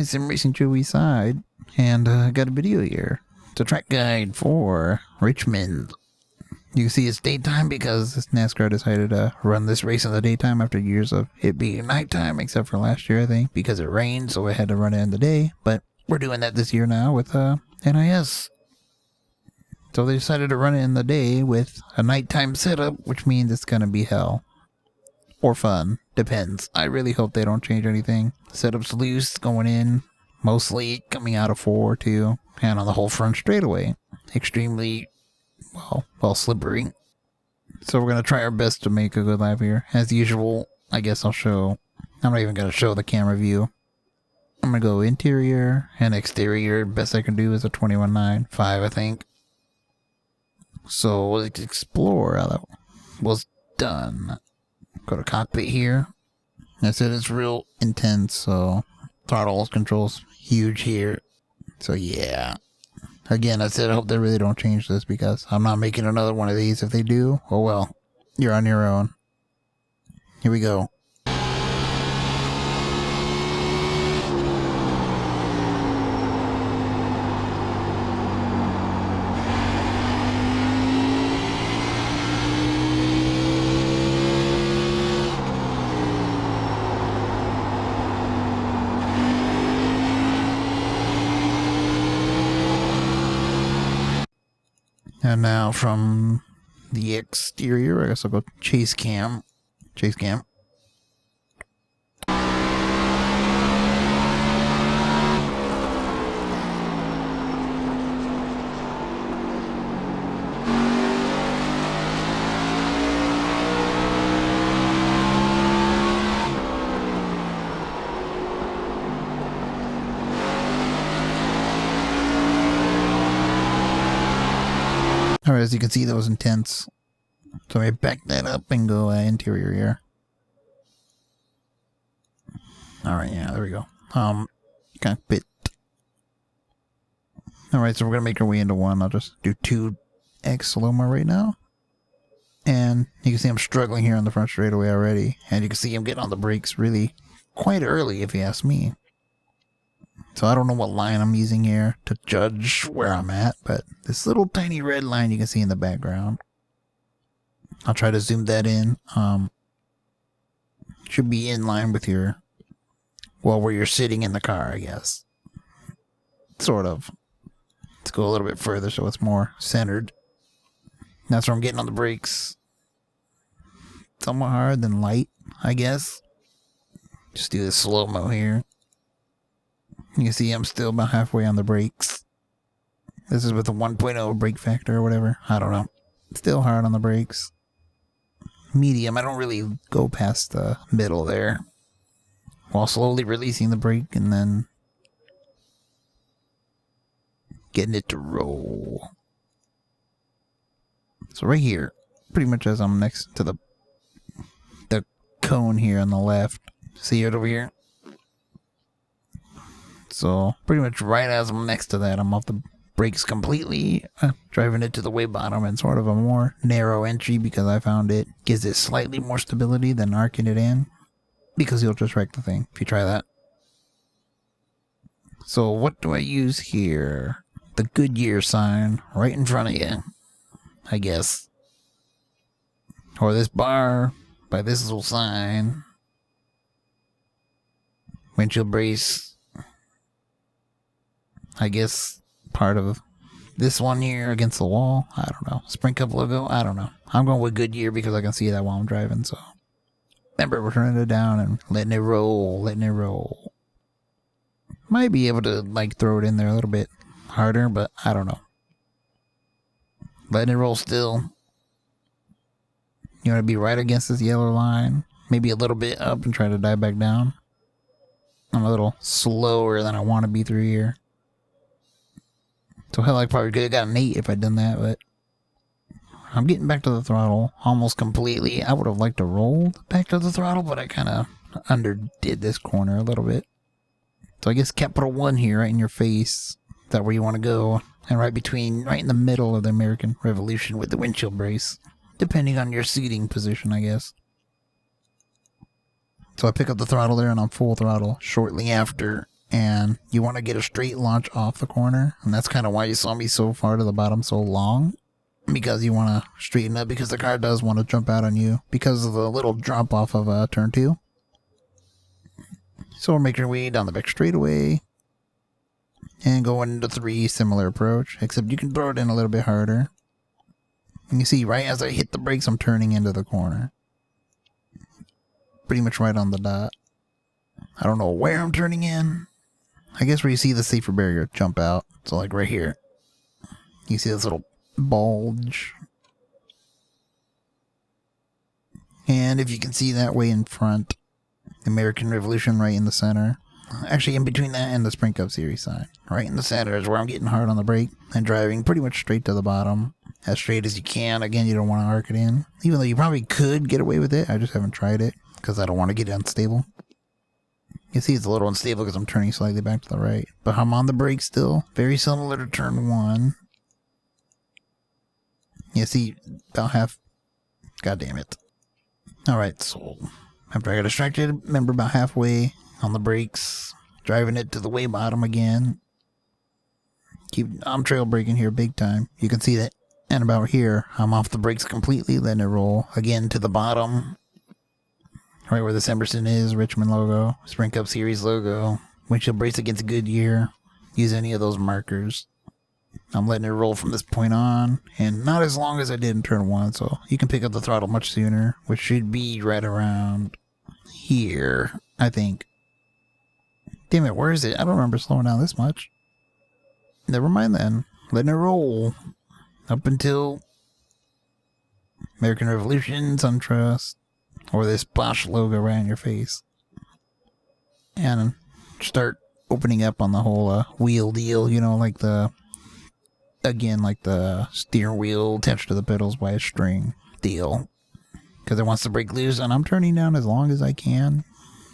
Sim Racing Joey side, and got a video here. It's a track guide for Richmond. You can see it's daytime because NASCAR decided to run this race in the daytime after years of it being nighttime, except for last year, I think, because it rained, so it had to run it in the day. But we're doing that this year now with NIS. So they decided to run it in the day with a nighttime setup, which means it's going to be hell. Or fun. Depends. I really hope they don't change anything. Setup's loose going in, mostly coming out of 4 too, and on the whole front straightaway. Extremely, well, slippery. So we're going to try our best to make a good lap here. As usual, I guess I'm not even going to show the camera view. I'm going to go interior and exterior. Best I can do is a 21.9.5, I think. So let's explore how that was done. Go to cockpit here. I said it's real intense, so throttle controls huge here. So yeah. Again, I said I hope they really don't change this because I'm not making another one of these. If they do, oh well. You're on your own. Here we go. And now from the exterior, I guess I'll go chase cam. Chase cam. Alright, as you can see, that was intense. So I back that up and go interior here. Alright, yeah, there we go. Cockpit. Alright, so we're gonna make our way into one. I'll just do 2x slow-mo right now. And you can see I'm struggling here on the front straightaway already. And you can see I'm getting on the brakes really quite early, if you ask me. So I don't know what line I'm using here to judge where I'm at, but this little tiny red line you can see in the background. I'll try to zoom that in. Should be in line with your, well, where you're sitting in the car, I guess. Sort of. Let's go a little bit further so it's more centered. That's where I'm getting on the brakes. Somewhat hard, then light, I guess. Just do this slow-mo here. You can see I'm still about halfway on the brakes. This is with the 1.0 brake factor or whatever. I don't know. Still hard on the brakes. Medium, I don't really go past the middle there. While slowly releasing the brake and then getting it to roll. So right here, pretty much as I'm next to the cone here on the left. See it over here? So, pretty much right as I'm next to that, I'm off the brakes completely, driving it to the way bottom and sort of a more narrow entry because I found it gives it slightly more stability than arcing it in because you'll just wreck the thing if you try that. So, what do I use here? The Goodyear sign right in front of you, I guess. Or this bar by this little sign. Windshield brace. I guess part of this one here against the wall. I don't know. Sprint Cup logo. I don't know. I'm going with Goodyear because I can see that while I'm driving. So remember, we're turning it down and letting it roll. Letting it roll. Might be able to like throw it in there a little bit harder, but I don't know. Letting it roll still. You want to be right against this yellow line. Maybe a little bit up and try to dive back down. I'm a little slower than I want to be through here. So hell, I probably could have got an 8 if I'd done that, but I'm getting back to the throttle almost completely. I would have liked to roll back to the throttle, but I kind of underdid this corner a little bit. So I guess capital 1 here, right in your face. Is that where you want to go? And right in the middle of the American Revolution with the windshield brace. Depending on your seating position, I guess. So I pick up the throttle there and I'm full throttle shortly after. and you want to get a straight launch off the corner, and that's kind of why you saw me so far to the bottom so long, because you want to straighten up, because the car does want to jump out on you because of the little drop off of turn 2. So we're making our way down the back straightaway and going into 3, similar approach, except you can throw it in a little bit harder. And you see, right as I hit the brakes, I'm turning into the corner. Pretty much right on the dot. I don't know where I'm turning in. I guess where you see the safer barrier jump out. So like right here. You see this little bulge. And if you can see that way in front, American Revolution right in the center. Actually, in between that and the Sprint Cup Series sign. Right in the center is where I'm getting hard on the brake and driving pretty much straight to the bottom. As straight as you can. Again, you don't want to arc it in. Even though you probably could get away with it. I just haven't tried it because I don't want to get unstable. You see it's a little unstable because I'm turning slightly back to the right. But I'm on the brake still. Very similar to turn 1. You see, about half. God damn it. Alright, so after I got distracted, remember about halfway on the brakes, driving it to the way bottom again. I'm trail braking here big time. You can see that. And about here, I'm off the brakes completely, letting it roll again to the bottom. Right where this Emerson is, Richmond logo, Sprint Cup Series logo, windshield brace against Goodyear. Use any of those markers. I'm letting it roll from this point on, and not as long as I did in turn 1, so you can pick up the throttle much sooner, which should be right around here, I think. Damn it, where is it? I don't remember slowing down this much. Never mind then. Letting it roll. Up until American Revolution, SunTrust, or this Bosch logo right in your face. And start opening up on the whole wheel deal, you know, like the steering wheel attached to the pedals by a string deal. Because it wants to break loose, and I'm turning down as long as I can.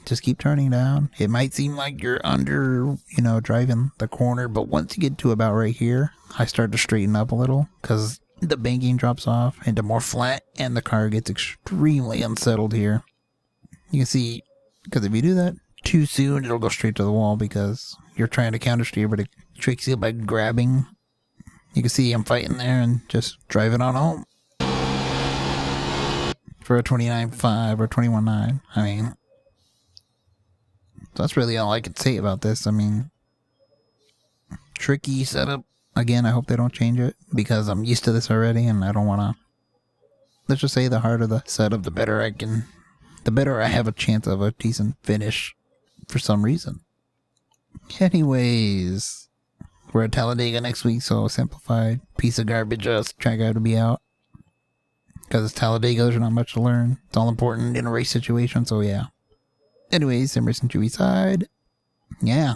Just keep turning down. It might seem like you're under, driving the corner, but once you get to about right here, I start to straighten up a little because the banking drops off into more flat and the car gets extremely unsettled here. You can see, because if you do that too soon, it'll go straight to the wall because you're trying to counter steer, but it tricks you by grabbing. You can see I'm fighting there and just driving on home for a 29.5 or 21.9. I mean, that's really all I could say about this. I mean, tricky setup. Again, I hope they don't change it because I'm used to this already and I don't want to. Let's just say the harder the setup, the better I have a chance of a decent finish for some reason. Anyways, we're at Talladega next week, so simplified piece of garbage track guy to be out. Because it's Talladega, there's not much to learn. It's all important in a race situation, so yeah. Anyways, Emerson Chewy side. Yeah.